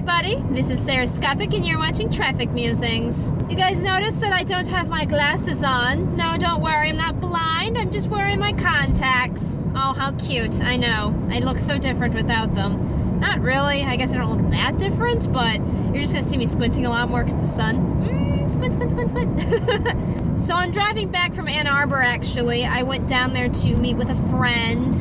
everybody, this is Sarahscopic and you're watching Traffic Musings. You guys notice that I don't have my glasses on? No, don't worry, I'm not blind, I'm just wearing my contacts. Oh, how cute, I know. I look so different without them. Not really, I guess I don't look that different, but you're just gonna see me squinting a lot more because the sun. Squint, squint, squint, squint. So I'm driving back from Ann Arbor, actually. I went down there to meet with a friend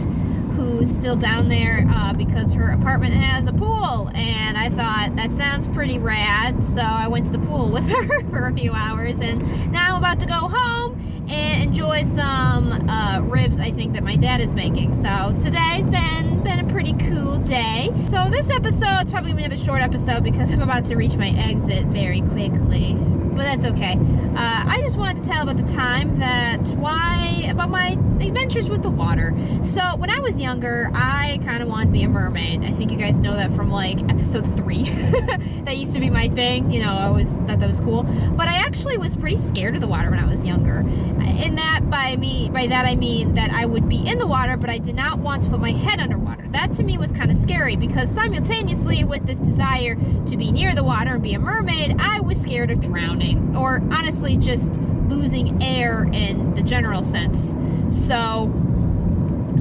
who's still down there because her apartment has a pool, and I thought that sounds pretty rad, so I went to the pool with her for a few hours, and now I'm about to go home and enjoy some ribs I think that my dad is making. So today's been a pretty cool day. So this episode's probably gonna be another short episode because I'm about to reach my exit very quickly, but that's okay. I just wanted to tell about the time about my adventures with the water. So when I was younger, I kind of wanted to be a mermaid. I think you guys know that from like episode 3. That used to be my thing. You know, I always thought that was cool. But I actually was pretty scared of the water when I was younger. And by that I mean that I would be in the water, but I did not want to put my head underwater. That to me was kind of scary because simultaneously with this desire to be near the water and be a mermaid, I was scared of drowning, or honestly just losing air in the general sense. So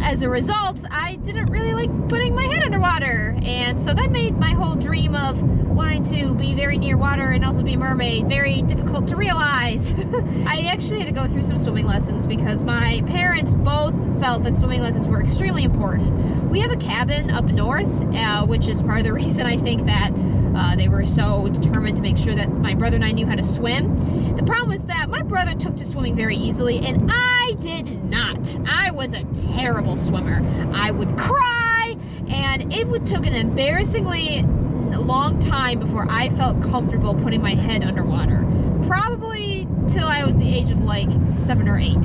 as a result, I didn't really like putting my head underwater, and so that made my whole dream of wanting to be very near water and also be a mermaid very difficult to realize. I actually had to go through some swimming lessons because my parents both felt that swimming lessons were extremely important. We have a cabin up north, which is part of the reason I think that they were so determined to make sure that my brother and I knew how to swim. The problem was that my brother took to swimming very easily, and I did not. I was a terrible swimmer. I would cry, and it took an embarrassingly long time before I felt comfortable putting my head underwater. Probably till I was the age of like 7 or 8.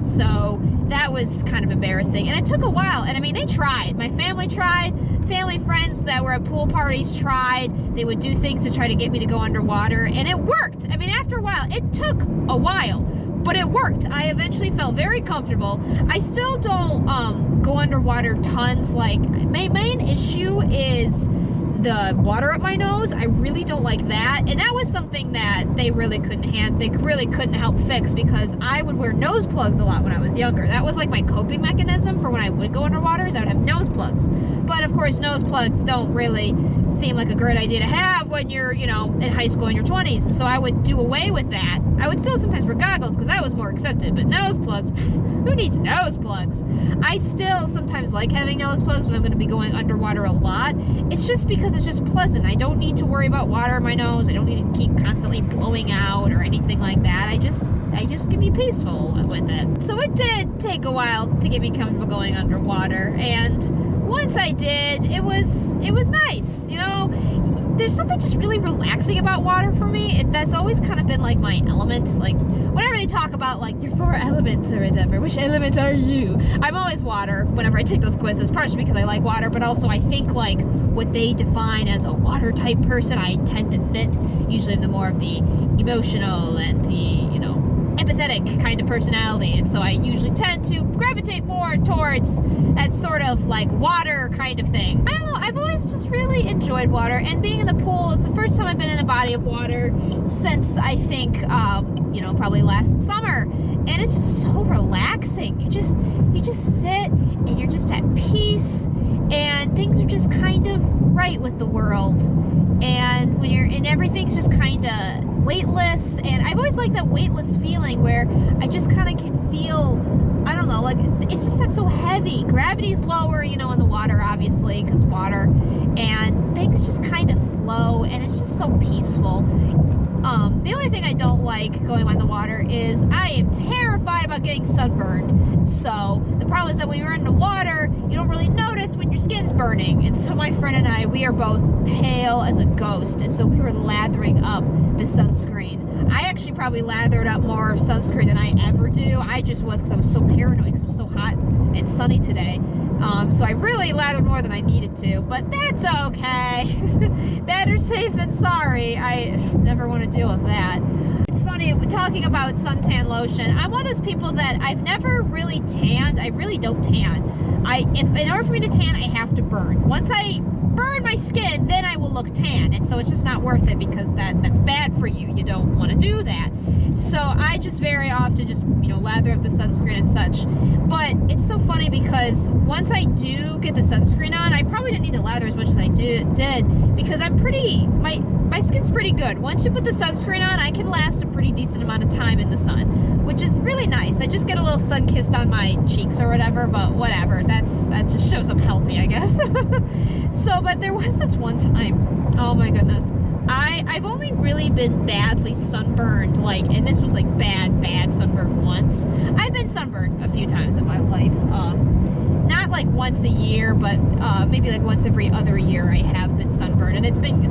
So that was kind of embarrassing, and it took a while. And I mean, they tried. My family tried. Family friends that were at pool parties tried. They would do things to try to get me to go underwater, and it worked. I mean, after a while, it took a while, but it worked. I eventually felt very comfortable. I still don't go underwater tons. Like, my main issue is the water up my nose. I really don't like that, and that was something that they really couldn't help fix because I would wear nose plugs a lot when I was younger. That was like my coping mechanism for when I would go underwater, is I would have nose plugs. But of course, nose plugs don't really seem like a great idea to have when you're, you know, in high school in your 20s, and so I would do away with that. I would still sometimes wear goggles because that was more accepted, but nose plugs, who needs nose plugs? I still sometimes like having nose plugs when I'm going to be going underwater a lot. It's just because it's just pleasant. I don't need to worry about water in my nose. I don't need to keep constantly blowing out or anything like that. I just can be peaceful with it. So it did take a while to get me comfortable going underwater, and once I did, it was nice. You know, there's something just really relaxing about water for me. That's always kind of been like my element. Like whenever they talk about like your 4 elements or whatever, which element are you? I'm always water whenever I take those quizzes, partially because I like water, but also I think like what they define as a water type person, I tend to fit. Usually I'm the more of the emotional and the, you know, empathetic kind of personality, and so I usually tend to gravitate more towards that sort of like water kind of thing. I don't know, I've always just really enjoyed water, and being in the pool is the first time I've been in a body of water since I think you know, probably last summer, and it's just so relaxing. You just sit and you're just at peace, and things are just kind of right with the world, and when you're in, everything's just kind of weightless, and I've always liked that weightless feeling where I just kind of can feel, I don't know, like it's just not so heavy. Gravity's lower, you know, in the water, obviously, because water, and things just kind of flow, and it's just so peaceful. The only thing I don't like going on the water is I am terrified about getting sunburned. So the problem is that when you're in the water, you don't really notice when your skin's burning. And so my friend and I, we are both pale as a ghost, and so we were lathering up the sunscreen. I actually probably lathered up more sunscreen than I ever do. I just was because I was so paranoid because it was so hot and sunny today. So I really lathered more than I needed to, but that's okay. Better safe than sorry. I never want to deal with that. It's funny, talking about suntan lotion, I'm one of those people that I've never really tanned. I really don't tan. In order for me to tan, I have to burn. Once I burn my skin, then I will look tan, and so it's just not worth it because that's bad for you. You don't want to do that. So I just very often just, lather up the sunscreen and such. But it's so funny because once I do get the sunscreen on, I probably didn't need to lather as much as I did because my skin's pretty good. Once you put the sunscreen on, I can last a pretty decent amount of time in the sun, which is really nice. I just get a little sun-kissed on my cheeks or whatever, but whatever. That just shows I'm healthy, I guess. But there was this one time, oh my goodness, I've only really been badly sunburned, and this was bad sunburn once. I've been sunburned a few times in my life, not once a year, but maybe once every other year I have been sunburned, and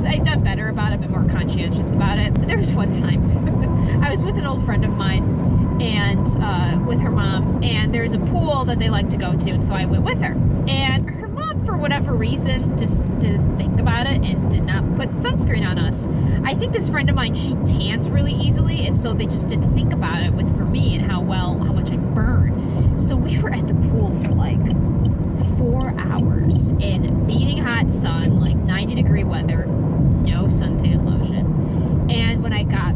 I've done better about it, been more conscientious about it. But there was one time I was with an old friend of mine and with her mom, and there's a pool that they like to go to, and so I went with her. And her mom, for whatever reason, just didn't think about it and did not put sunscreen on us. I think this friend of mine, she tans really easily, and so they just didn't think about it for me and how much I burn. So we were at the pool for 4 hours in beating hot sun, 90-degree weather, no suntan lotion. And when I got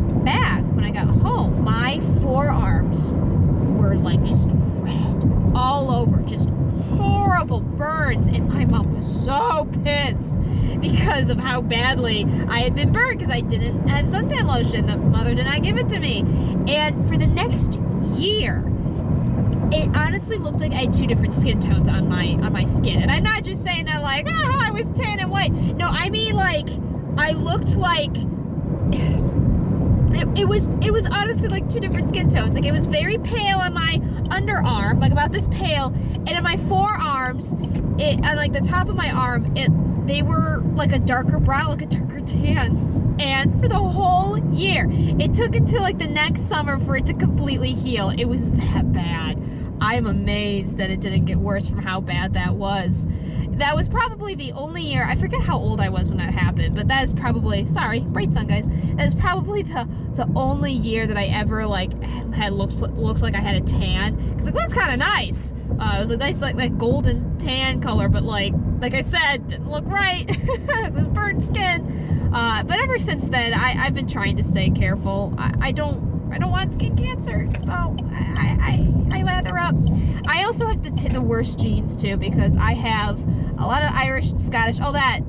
home, my forearms were just red all over, just horrible burns, and my mom was so pissed because of how badly I had been burned because I didn't have suntan lotion. The mother did not give it to me. And for the next year, it honestly looked like I had 2 different skin tones on my skin. And I'm not just saying that I was tan and white. No, I mean I looked like it was honestly 2 different skin tones. It was very pale on my underarm, about this pale, and on my forearms, on the top of my arm, they were a darker brown, a darker tan. And for the whole year, it took until the next summer for it to completely heal. It was that bad. I am amazed that it didn't get worse from how bad that was. That was probably the only year, I forget how old I was when that happened, but that is probably, sorry, bright sun guys, that is probably the only year that I ever had looked like I had a tan, because it looked kind of nice. It was a nice golden tan color, but like I said, didn't look right. It was burnt skin. But ever since then, I've been trying to stay careful. I don't want skin cancer, so I lather up. I also have the worst genes too, because I have a lot of Irish and Scottish, all that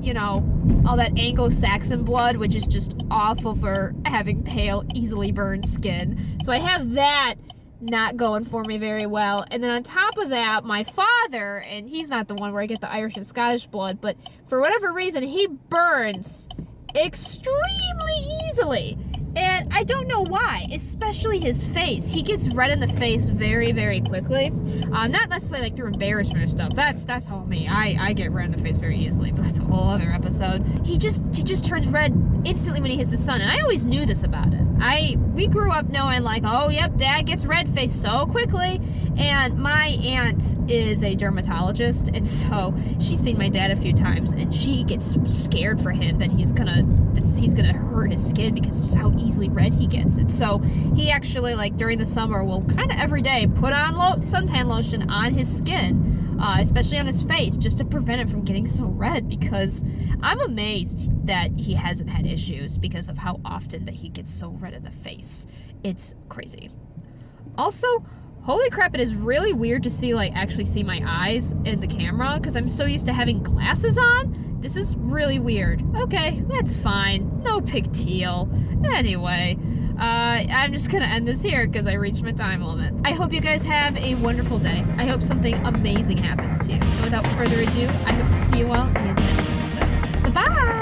Anglo-Saxon blood, which is just awful for having pale, easily burned skin. So I have that not going for me very well. And then on top of that, my father, and he's not the one where I get the Irish and Scottish blood, but for whatever reason, he burns extremely easily. And I don't know why, especially his face. He gets red in the face very, very quickly. Not necessarily through embarrassment or stuff. That's all me. I get red in the face very easily, but that's a whole other episode. He just turns red instantly when he hits the sun, and I always knew this about him. We grew up knowing oh yep, Dad gets red face so quickly. And my aunt is a dermatologist, and so she's seen my dad a few times, and she gets scared for him that he's gonna hurt his skin because just how easily red he gets. And so he actually during the summer will kind of every day put on suntan lotion on his skin, especially on his face, just to prevent it from getting so red, because I'm amazed that he hasn't had issues because of how often that he gets so red in the face. It's crazy. Also, holy crap, it is really weird to see actually see my eyes in the camera because I'm so used to having glasses on. This is really weird. Okay, that's fine. No big deal. Anyway, I'm just gonna end this here because I reached my time limit. I hope you guys have a wonderful day. I hope something amazing happens to you. And without further ado, I hope to see you all in the next episode. Bye-bye!